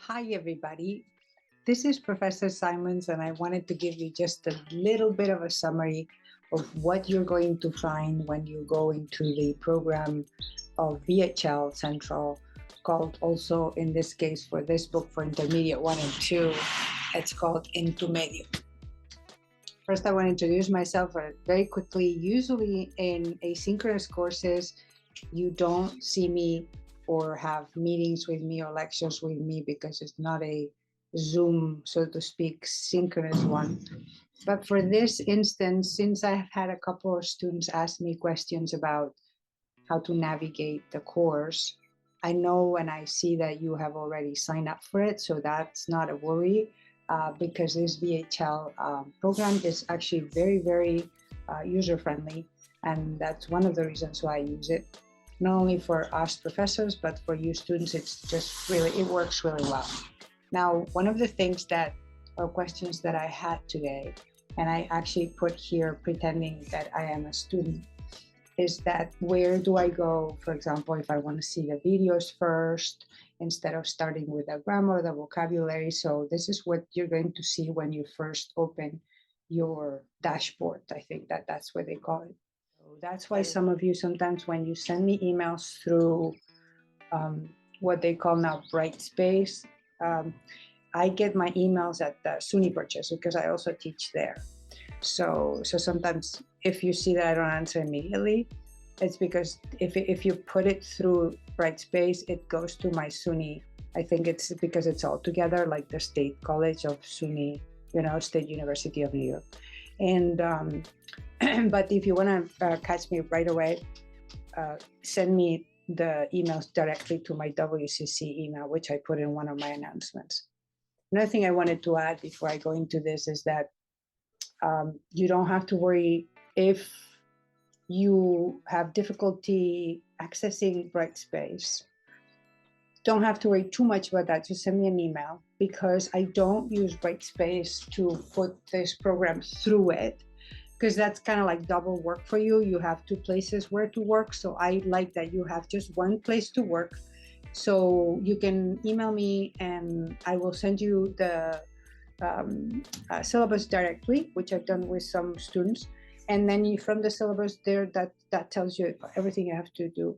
Hi, everybody. This is Professor Simons, and I wanted to give you just a little bit of a summary of what you're going to find when you go into the program of VHL Central, called also in this case for this book for Intermediate 1 and 2, it's called Into Medio. First, I want to introduce myself very quickly. Usually in asynchronous courses, you don't see me or have meetings with me or lectures with me because it's not a Zoom, so to speak, synchronous one. But for this instance, since I've had a couple of students ask me questions about how to navigate the course, I know when I see that you have already signed up for it, so that's not a worry because this VHL program is actually very user-friendly, and that's one of the reasons why I use it. Not only for us professors, but for you students, it's just really, it works really well. Now, one of the things that, or questions that I had today, and I actually put here pretending that I am a student, is that where do I go, for example, if I want to see the videos first, instead of starting with the grammar, the vocabulary. So this is what you're going to see when you first open your dashboard. I think that's what they call it. So that's why some of you sometimes when you send me emails through what they call now Brightspace, I get my emails at the SUNY purchase because I also teach there. So sometimes if you see that I don't answer immediately, it's because if you put it through Brightspace, it goes to my SUNY. I think it's because it's all together, like the State College of SUNY, State University of New York. And but if you want to catch me right away, send me the emails directly to my WCC email, which I put in one of my announcements. Another thing I wanted to add before I go into this is that you don't have to worry if you have difficulty accessing Brightspace. Don't have to worry too much about that. Just send me an email because I don't use Brightspace to put this program through it because that's kind of like double work for you. You have two places where to work. So I like that you have just one place to work. So you can email me and I will send you the syllabus directly, which I've done with some students. And then from the syllabus there, that tells you everything you have to do.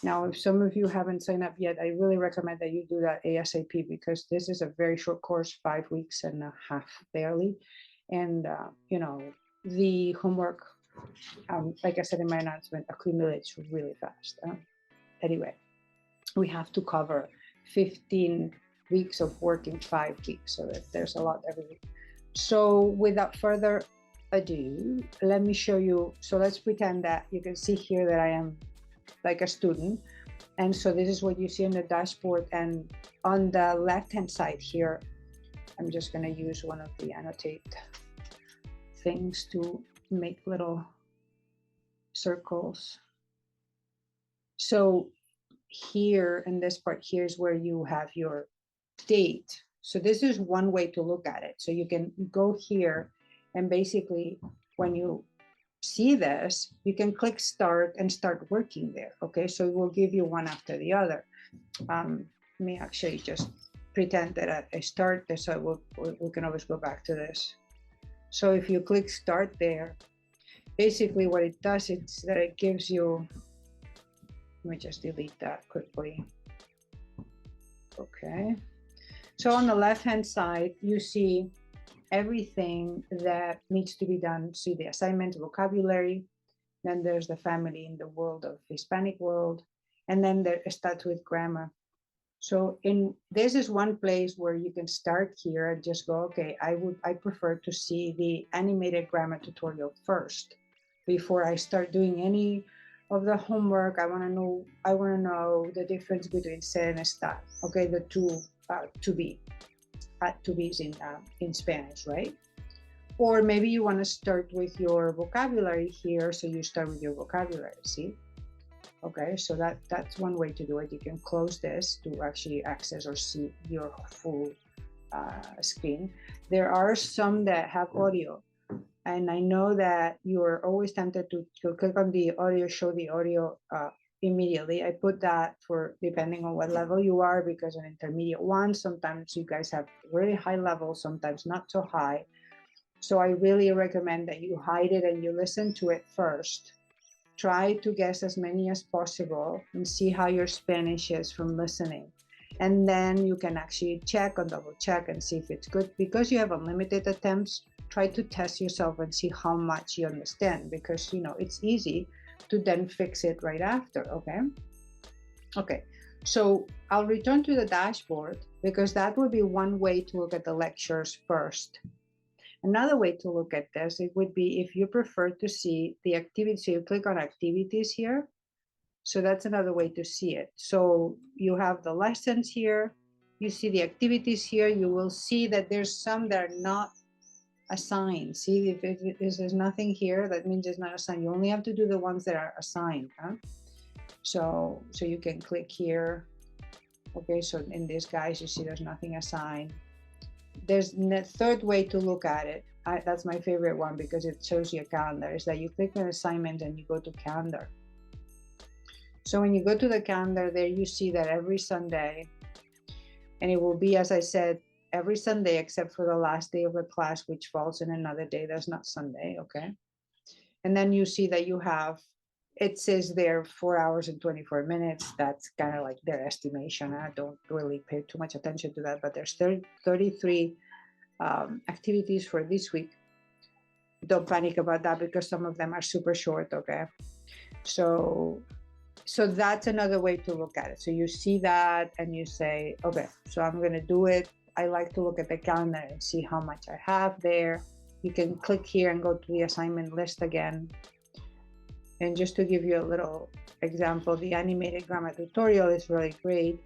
Now, if some of you haven't signed up yet, I really recommend that you do that ASAP because this is a very short course, 5 weeks and a half barely. And, the homework, like I said in my announcement, accumulates really fast. Anyway, we have to cover 15 weeks of work in 5 weeks, so that there's a lot every week. So without further ado, let me show you. So let's pretend that you can see here that I am like a student. And so this is what you see on the dashboard. And on the left-hand side here, I'm just going to use one of the annotate things to make little circles. So here in this part, here's where you have your date. So this is one way to look at it. So you can go here and basically when you see this, you can click start and start working there. Okay, so it will give you one after the other. Let me actually just pretend that I start this so we can always go back to this. So if you click start there, basically what it does is that it gives you, let me just delete that quickly. Okay. So on the left-hand side, you see everything that needs to be done. See the assignment, vocabulary, then there's the family in the world of Hispanic world, and then there starts with grammar. So this is one place where you can start here and just go, okay, I prefer to see the animated grammar tutorial first before I start doing any of the homework. I want to know the difference between ser and estar. Okay, the two to be in Spanish, right? Or maybe you want to start with your vocabulary here, so you start with your vocabulary. See? Okay, so that's one way to do it. You can close this to actually access or see your full screen. There are some that have audio, and I know that you are always tempted to click on the audio, show the audio immediately. I put that for depending on what level you are, because an intermediate one, sometimes you guys have really high levels, sometimes not so high. So I really recommend that you hide it and you listen to it first. Try to guess as many as possible and see how your Spanish is from listening. And then you can actually check or double check and see if it's good. Because you have unlimited attempts, try to test yourself and see how much you understand, because it's easy to then fix it right after. Okay, so I'll return to the dashboard, because that would be one way to look at the lectures first. Another way to look at this, it would be if you prefer to see the activities. So you click on activities here. So that's another way to see it. So you have the lessons here, you see the activities here. You will see that there's some that are not assigned. See, if there's nothing here, that means it's not assigned. You only have to do the ones that are assigned. So you can click here. Okay, so in this, guys, you see there's nothing assigned. There's a third way to look at it. That's my favorite one, because it shows you a calendar. Is that you click on assignment and you go to calendar. So when you go to the calendar there, you see that every Sunday, and it will be, as I said, every Sunday except for the last day of the class, which falls in another day that's not Sunday. Okay. And then you see that you have, it says there 4 hours and 24 minutes. That's kind of like their estimation. I don't really pay too much attention to that, but there's 33 activities for this week. Don't panic about that, because some of them are super short. Okay. So that's another way to look at it. So you see that and you say, okay, so I'm going to do it. I like to look at the calendar and see how much I have there. You can click here and go to the assignment list again. And just to give you a little example, the animated grammar tutorial is really great.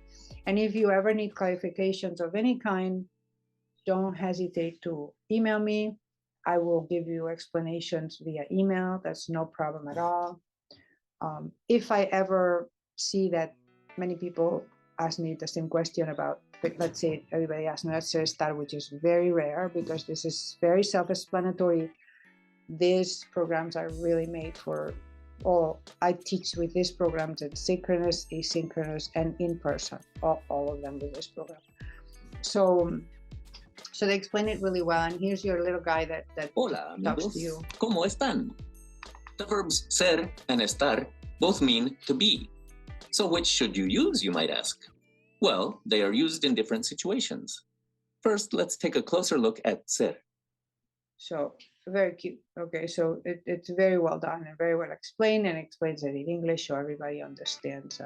And if you ever need clarifications of any kind, don't hesitate to email me. I will give you explanations via email. That's no problem at all. If I ever see that many people ask me the same question about, let's say everybody asks me, let's say start, which is very rare, because this is very self-explanatory. These programs are really made for all. I teach with these programs in synchronous, asynchronous, and in person, all of them with this program. So they explain it really well. And here's your little guy that Hola, talks amigos. to you. ¿Cómo están? The verbs ser and estar both mean to be. So which should you use, you might ask? Well, they are used in different situations. First, let's take a closer look at ser. So very cute. Okay, so it's very well done and very well explained, and explains it in English so everybody understands.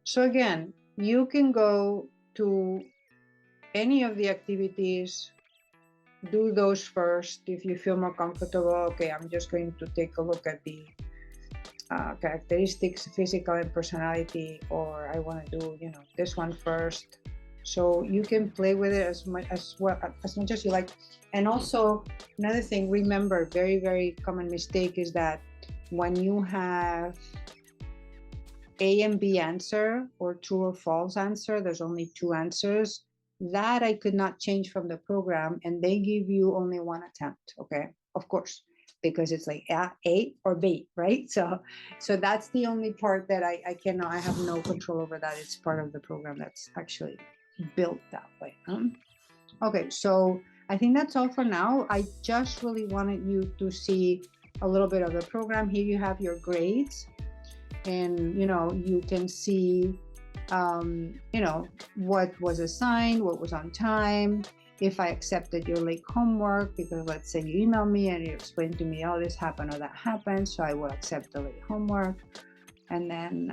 So again, you can go to any of the activities, do those first if you feel more comfortable. Okay, I'm just going to take a look at the characteristics, physical and personality, or I want to do this one first. So you can play with it as much as you like. And also another thing, remember, very, very common mistake is that when you have A and B answer, or true or false answer, there's only two answers. That I could not change from the program, and they give you only one attempt. Okay, of course, because it's like A or B, right? So that's the only part that I cannot, I have no control over that. It's part of the program that's actually built that way. Okay, so I think that's all for now. I just really wanted you to see a little bit of the program. Here you have your grades, and you can see what was assigned, what was on time, if I accepted your late homework, because let's say you email me and you explain to me, oh, this happened or that happened, so I will accept the late homework. And then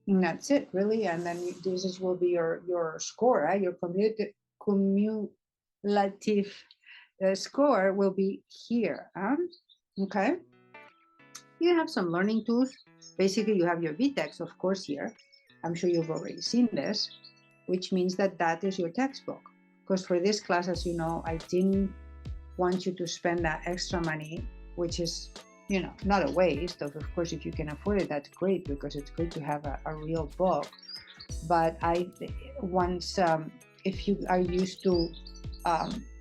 that's it, really. And then this will be your score, right? Your cumulative score will be here. Okay. You have some learning tools. Basically, you have your VTEX, of course, here. I'm sure you've already seen this, which means that is your textbook. Because for this class, as you know, I didn't want you to spend that extra money, which is, not a waste. Of course, if you can afford it, that's great, because it's great to have a real book. But if you are used to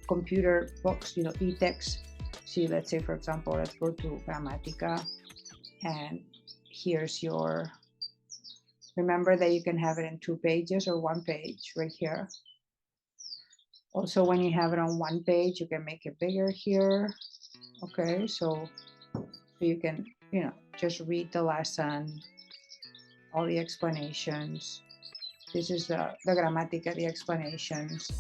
computer books, e-text, see, let's say, for example, let's go to Grammatica, and here's your, remember that you can have it in 2 pages or 1 page right here. Also, when you have it on 1 page, you can make it bigger here. Okay, so you can, just read the lesson, all the explanations. This is the grammatica, the explanations.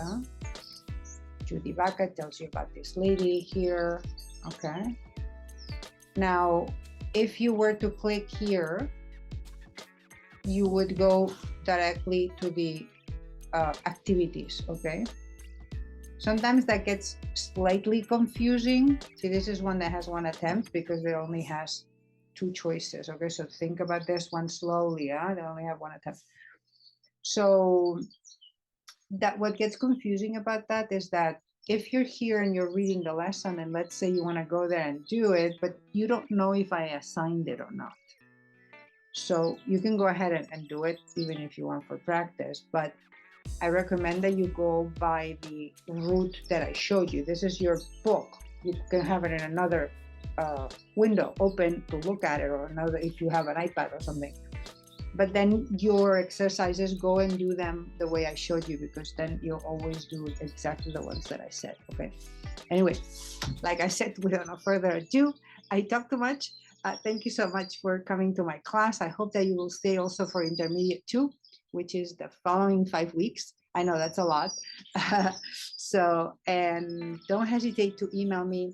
Judy Baca tells you about this lady here. Okay. Now, if you were to click here, you would go directly to the activities. Okay. Sometimes that gets slightly confusing. See, this is one that has 1 attempt because it only has 2 choices. Okay, so think about this one slowly. They only have 1 attempt. So that what gets confusing about that is that if you're here and you're reading the lesson, and let's say you want to go there and do it, but you don't know if I assigned it or not. So you can go ahead and do it even if you want for practice, but I recommend that you go by the route that I showed you. This is your book. You can have it in another window open to look at it, or another if you have an iPad or something. But then your exercises, go and do them the way I showed you, because then you'll always do exactly the ones that I said. Okay. Anyway, like I said, without no further ado, I talk too much. Thank you so much for coming to my class. I hope that you will stay also for intermediate 2, which is the following 5 weeks. I know that's a lot. So, and don't hesitate to email me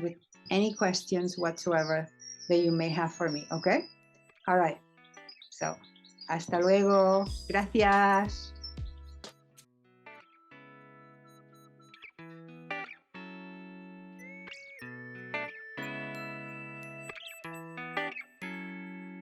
with any questions whatsoever that you may have for me. Okay. All right. So, hasta luego. Gracias.